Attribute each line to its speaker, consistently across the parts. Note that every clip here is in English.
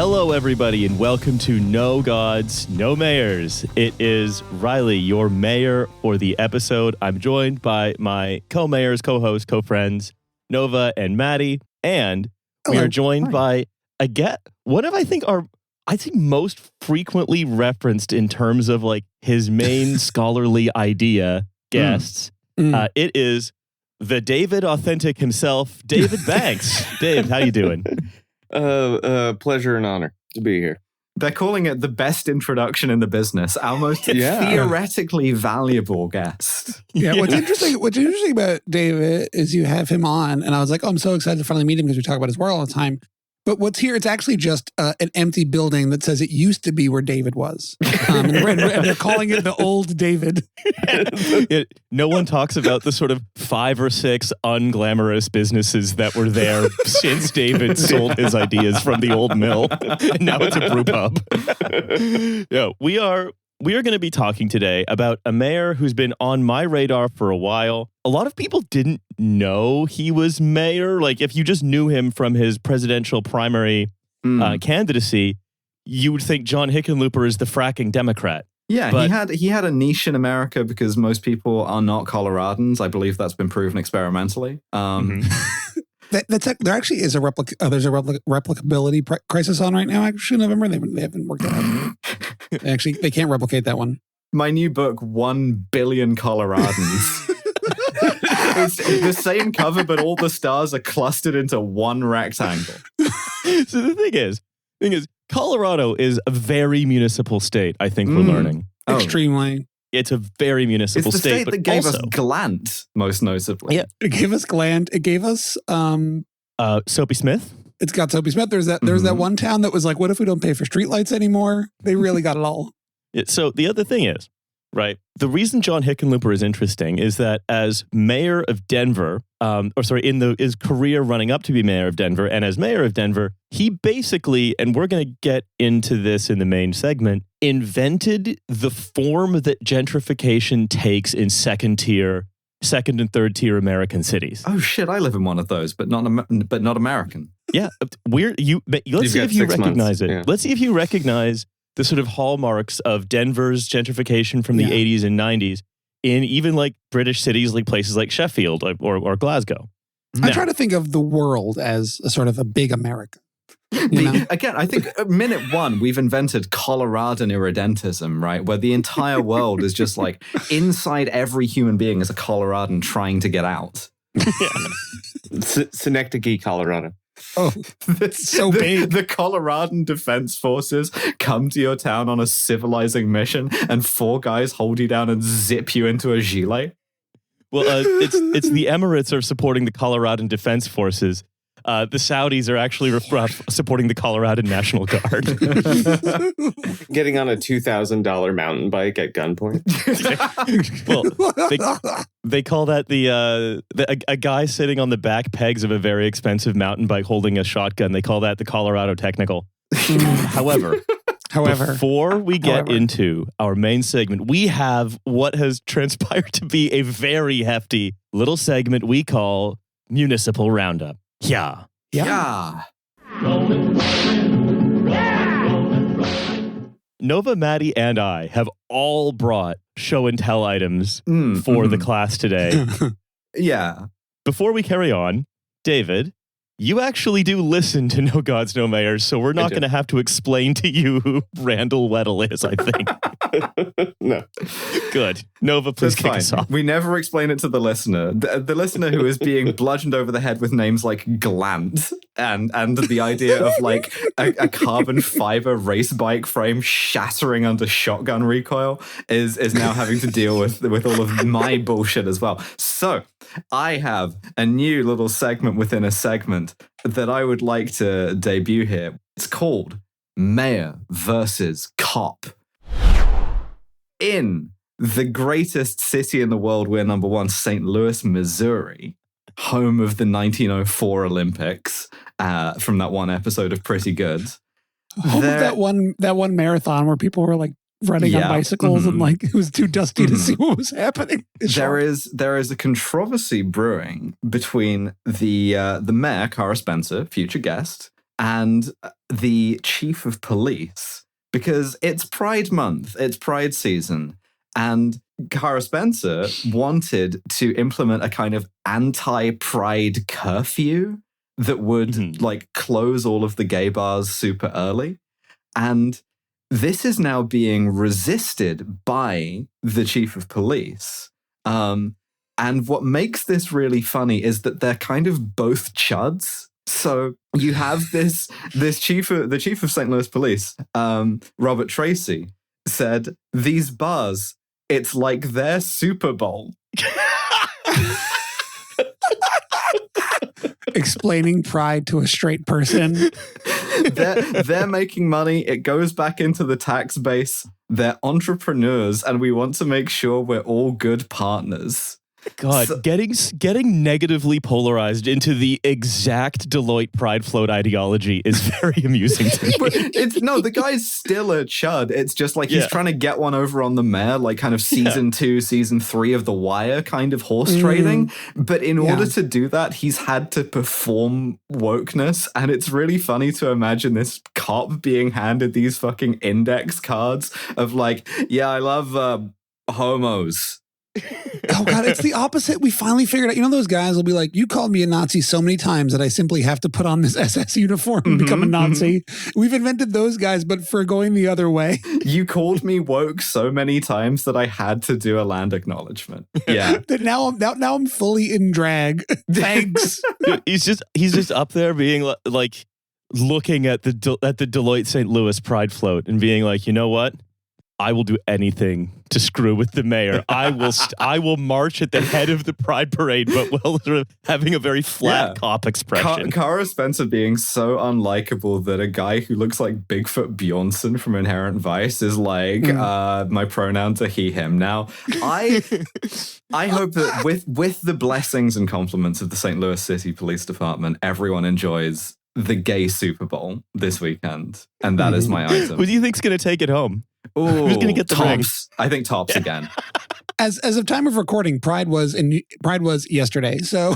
Speaker 1: Hello, everybody, and welcome to No Gods, No Mayors. It is Riley, your mayor for the episode. I'm joined by my co-mayors, co-hosts, co-friends, Nova and Maddie, and we are joined by one of, I think, most frequently referenced in terms of like his main scholarly idea guests. It is the David Authentic himself, David Banks. Dave, how you doing?
Speaker 2: Pleasure and honor to be here.
Speaker 3: They're calling it the best introduction in the business. Our most theoretically valuable guest.
Speaker 4: Yeah, what's interesting about David is you have him on, and I was like, oh, I'm so excited to finally meet him because we talk about his work all the time. But what's here, it's actually just an empty building that says it used to be where David was. And they're calling it the old David.
Speaker 1: No one talks about the sort of 5 or 6 unglamorous businesses that were there since David sold his ideas from the old mill. And now it's a brew pub. Yeah, we are going to be talking today about a mayor who's been on my radar for a while. A lot of people didn't know he was mayor. Like, if you just knew him from his presidential primary candidacy, you would think John Hickenlooper is the fracking Democrat.
Speaker 3: Yeah,
Speaker 1: but
Speaker 3: he had a niche in America because most people are not Coloradans. I believe that's been proven experimentally.
Speaker 4: There actually is there's a replicability crisis on right now. Actually, in November they haven't worked it out. They can't replicate that one.
Speaker 3: My new book, 1 Billion Coloradans. It's the same cover, but all the stars are clustered into one rectangle.
Speaker 1: So the thing is, Colorado is a very municipal state. I think we're learning
Speaker 4: Extremely.
Speaker 1: It's a very municipal
Speaker 3: it's the state
Speaker 1: but
Speaker 3: that gave
Speaker 1: also,
Speaker 3: us Glant, most notably.
Speaker 1: Yeah,
Speaker 4: it gave us Glant. It gave us
Speaker 1: Soapy Smith.
Speaker 4: It's got Soapy Smith. There's that one town that was like, what if we don't pay for streetlights anymore? They really got it all.
Speaker 1: Yeah, so the other thing is, right, the reason John Hickenlooper is interesting is that as mayor of Denver, in his career running up to be mayor of Denver, and as mayor of Denver, he basically, and we're going to get into this in the main segment, invented the form that gentrification takes in second and third tier American cities.
Speaker 3: Oh shit! I live in one of those, but not American.
Speaker 1: Yeah, let's see if you recognize it.
Speaker 2: Yeah.
Speaker 1: Let's see if you recognize the sort of hallmarks of Denver's gentrification from the 80s and 90s in even like British cities, like places like Sheffield or Glasgow.
Speaker 4: I try to think of the world as a sort of a big America.
Speaker 3: Again, I think at minute 1, we've invented Coloradan irredentism, right? Where the entire world is just like inside every human being is a Coloradan trying to get out.
Speaker 2: Synecdoche, Colorado.
Speaker 4: Oh, that's so big.
Speaker 3: The Coloradan Defense Forces come to your town on a civilizing mission, and 4 guys hold you down and zip you into a gilet.
Speaker 1: Well, it's the Emirates are supporting the Coloradan Defense Forces. The Saudis are actually supporting the Colorado National Guard.
Speaker 2: Getting on a $2,000 mountain bike at gunpoint.
Speaker 1: Well, they call that a guy sitting on the back pegs of a very expensive mountain bike holding a shotgun. They call that the Colorado Technical. However, before we get into our main segment, we have what has transpired to be a very hefty little segment we call Municipal Roundup. Yeah. Nova, Maddie, and I have all brought show and tell items for the class today.
Speaker 3: Yeah.
Speaker 1: Before we carry on, David, you actually do listen to No Gods, No Mayors, so we're not going to have to explain to you who Randall Weddle is, I think.
Speaker 2: No.
Speaker 1: Good. Nova, please kick us off.
Speaker 3: We never explain it to the listener. The listener who is being bludgeoned over the head with names like Glant and the idea of like a carbon fiber race bike frame shattering under shotgun recoil is now having to deal with all of my bullshit as well. So I have a new little segment within a segment that I would like to debut here. It's called Mayor versus Cop. In the greatest city in the world, we're number 1, St. Louis, Missouri, home of the 1904 Olympics, from that one episode of Pretty Good.
Speaker 4: Home of that one marathon where people were like running on bicycles and like it was too dusty to see what was happening.
Speaker 3: There is a controversy brewing between the mayor, Cara Spencer, future guest, and the chief of police, because it's Pride Month, it's Pride season, and Cara Spencer wanted to implement a kind of anti-Pride curfew that would like close all of the gay bars super early. And this is now being resisted by the chief of police. And what makes this really funny is that they're kind of both chuds. So you have the chief of St. Louis Police, Robert Tracy, said, "These bars, it's like their Super Bowl."
Speaker 4: Explaining pride to a straight person.
Speaker 3: They're making money. It goes back into the tax base. They're entrepreneurs, and we want to make sure we're all good partners.
Speaker 1: God, getting negatively polarized into the exact Deloitte Pride Float ideology is very amusing to me.
Speaker 3: But the guy's still a chud. It's just like he's trying to get one over on the mayor, like kind of season 2, season 3 of The Wire kind of horse trading. But in order to do that, he's had to perform wokeness. And it's really funny to imagine this cop being handed these fucking index cards of like, yeah, I love homos.
Speaker 4: Oh God, it's the opposite. We finally figured out, those guys will be like, you called me a Nazi so many times that I simply have to put on this SS uniform and become a Nazi. We've invented those guys, but for going the other way.
Speaker 3: You called me woke so many times that I had to do a land acknowledgement. Yeah.
Speaker 4: now I'm fully in drag. Thanks.
Speaker 1: He's just up there being like looking at the Deloitte St. Louis Pride Float and being like, you know what? I will do anything to screw with the mayor. I will march at the head of the Pride Parade, but while sort of having a very flat cop expression.
Speaker 3: Cara Spencer being so unlikable that a guy who looks like Bigfoot Bjornsson from Inherent Vice is like, my pronouns are he, him. Now, I hope that with the blessings and compliments of the St. Louis City Police Department, everyone enjoys the gay Super Bowl this weekend. And that is my item.
Speaker 1: Who do you think's going to take it home?
Speaker 3: Ooh,
Speaker 1: who's going to get the
Speaker 3: tops? I think tops again.
Speaker 4: As of time of recording, Pride was yesterday. So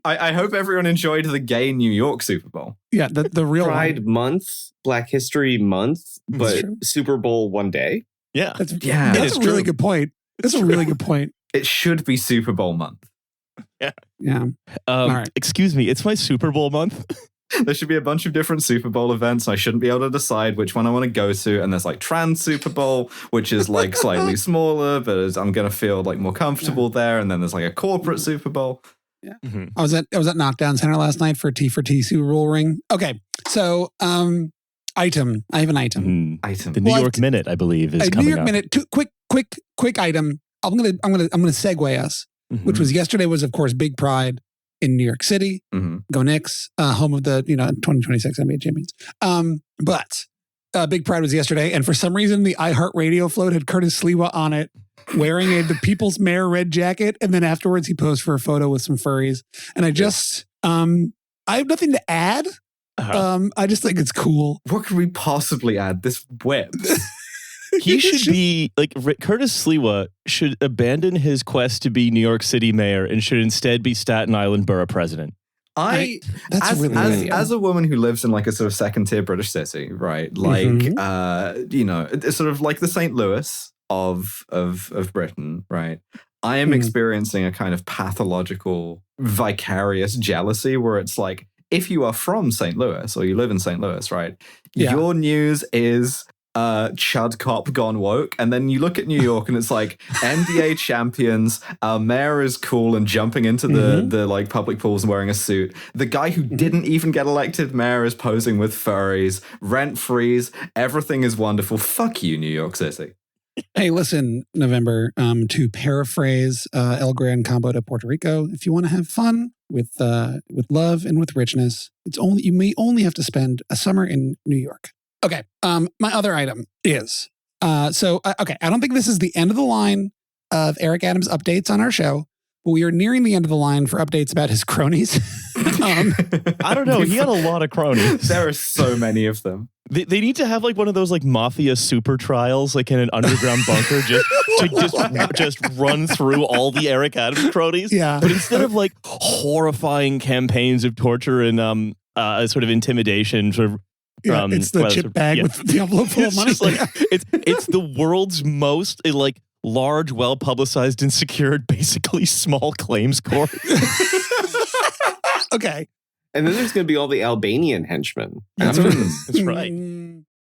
Speaker 3: I hope everyone enjoyed the gay New York Super Bowl.
Speaker 4: Yeah, the real
Speaker 2: Pride Month, Black History Month, but Super Bowl one day.
Speaker 1: Yeah,
Speaker 4: that's a really good point. That's a really good point.
Speaker 3: It should be Super Bowl month.
Speaker 4: Yeah. All right.
Speaker 1: Excuse me, it's my Super Bowl month.
Speaker 3: There should be a bunch of different Super Bowl events. I shouldn't be able to decide which one I want to go to. And there's like Trans Super Bowl, which is like slightly smaller, but I'm going to feel like more comfortable there. And then there's like a corporate Super Bowl.
Speaker 4: Yeah. I was at Knockdown Center last night for T4T Super Bowl ring. Okay. So, item. I have an item.
Speaker 3: Item.
Speaker 1: The New York Minute, I believe, is coming
Speaker 4: New York
Speaker 1: up.
Speaker 4: Minute. Quick item. I'm gonna segue us, which was yesterday was of course Big Pride in New York City. Go Knicks, home of the 2026 NBA champions. But Big Pride was yesterday, and for some reason the iHeartRadio float had Curtis Sliwa on it, wearing the People's Mayor red jacket, and then afterwards he posed for a photo with some furries. And I just I have nothing to add. I just think it's cool.
Speaker 3: What could we possibly add? This whips.
Speaker 1: He should be like Curtis Sliwa should abandon his quest to be New York City mayor and should instead be Staten Island borough president.
Speaker 3: As a woman who lives in like a sort of second tier British city, right? Like it's sort of like the St. Louis of Britain, right? I am experiencing a kind of pathological vicarious jealousy where it's like, if you are from St. Louis or you live in St. Louis, right? Yeah. Your news is chud cop gone woke, and then you look at New York and it's like NBA champions, our mayor is cool and jumping into the like public pools and wearing a suit. The guy who didn't even get elected mayor is posing with furries, rent freeze, everything is wonderful. Fuck you, New York City.
Speaker 4: Hey, listen, November, to paraphrase El Gran Combo de Puerto Rico, if you want to have fun with love and with richness, you may only have to spend a summer in New York. Okay. My other item is, I don't think this is the end of the line of Eric Adams updates on our show, but we are nearing the end of the line for updates about his cronies.
Speaker 1: I don't know. He had a lot of cronies.
Speaker 3: There are so many of them.
Speaker 1: They need to have like one of those like mafia super trials, like in an underground bunker, just run through all the Eric Adams cronies.
Speaker 4: Yeah.
Speaker 1: But instead of like horrifying campaigns of torture and sort of intimidation, sort of
Speaker 4: Yeah, it's the chip bag with the envelope full of
Speaker 1: it's
Speaker 4: money.
Speaker 1: just like it's the world's most like large, well publicized and secured, basically small claims court.
Speaker 4: Okay.
Speaker 2: And then there's going to be all the Albanian henchmen.
Speaker 1: That's right.
Speaker 4: Mm.